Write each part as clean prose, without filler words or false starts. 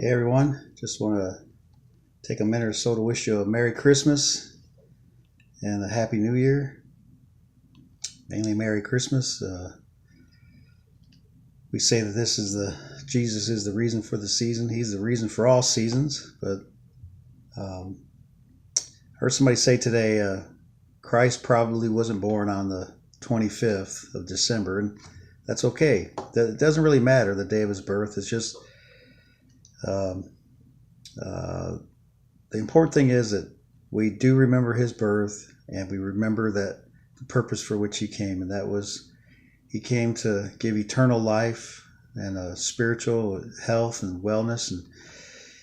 Hey everyone, just want to take a minute or so to wish you a Merry Christmas and a Happy New Year. Mainly Merry Christmas. We say that Jesus is the reason for the season. He's the reason for all seasons. But um, I heard somebody say today, Christ probably wasn't born on the 25th of December, and that's okay. It doesn't really matter the day of his birth. It's just um, uh, the important thing is that we do remember his birth, and we remember that the purpose for which he came, and that was he came to give eternal life and spiritual health and wellness, and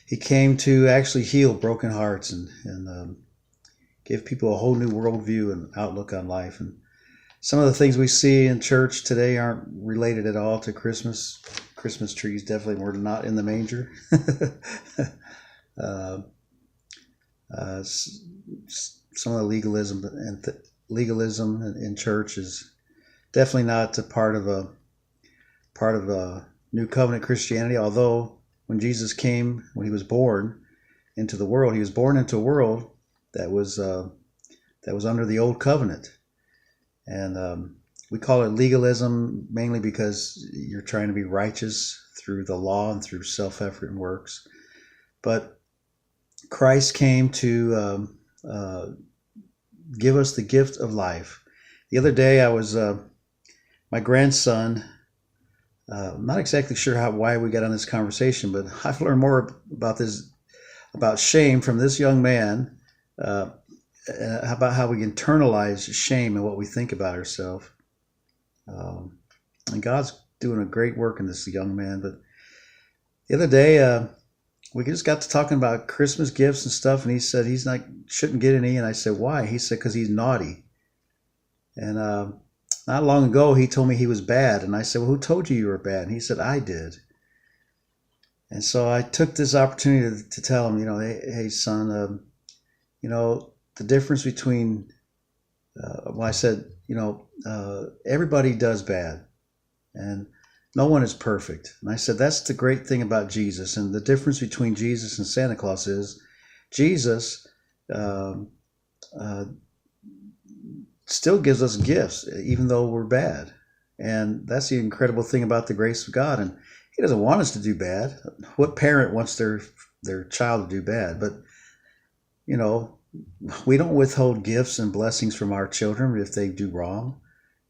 he came to actually heal broken hearts and give people a whole new worldview and outlook on life. And some of the things we see in church today aren't related at all to Christmas. Christmas trees definitely were not in the manger. uh, some of the legalism in church is definitely not a part of a new covenant Christianity. Although when he was born into the world, he was born into a world that was under the old covenant, and we call it legalism mainly because you're trying to be righteous through the law and through self-effort and works. But Christ came to give us the gift of life. The other day, I was my grandson. I'm not exactly sure why we got on this conversation, but I've learned more about shame from this young man. About how we internalize shame and what we think about ourselves. And God's doing a great work in this young man. But the other day, we just got to talking about Christmas gifts and stuff, and he said shouldn't get any, and I said, why? He said, because he's naughty. And not long ago, he told me he was bad, and I said, well, who told you were bad? And he said, I did. And so I took this opportunity to tell him, hey son, the difference between, I said, everybody does bad, and no one is perfect. And I said, that's the great thing about Jesus. And the difference between Jesus and Santa Claus is Jesus still gives us gifts, even though we're bad. And that's the incredible thing about the grace of God. And he doesn't want us to do bad. What parent wants their child to do bad? But, we don't withhold gifts and blessings from our children if they do wrong.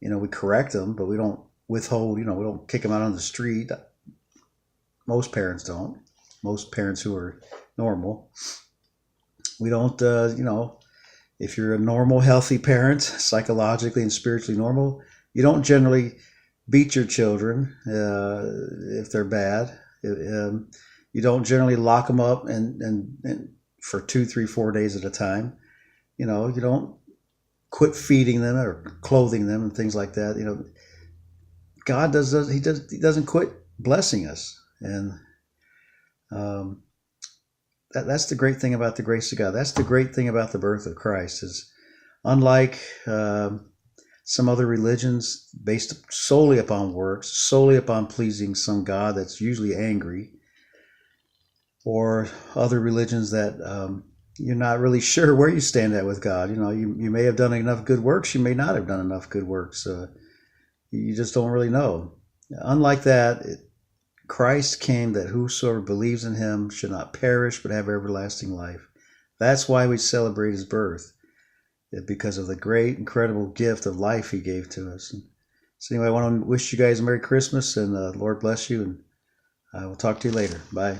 We correct them, but we don't withhold, we don't kick them out on the street. Most parents don't. Most parents who are normal. We don't, if you're a normal, healthy parent, psychologically and spiritually normal, you don't generally beat your children if they're bad. You don't generally lock them up and for 2, 3, 4 days at a time. You don't quit feeding them or clothing them and things like that. God he doesn't quit blessing us. And that's the great thing about the grace of God. That's the great thing about the birth of Christ is unlike some other religions based solely upon works, solely upon pleasing some God that's usually angry, or other religions that you're not really sure where you stand at with God. You may have done enough good works, you may not have done enough good works. You just don't really know. Unlike that, Christ came that whosoever believes in him should not perish but have everlasting life. That's why we celebrate his birth, because of the great, incredible gift of life he gave to us. So anyway, I want to wish you guys a Merry Christmas, and Lord bless you, and I will talk to you later. Bye.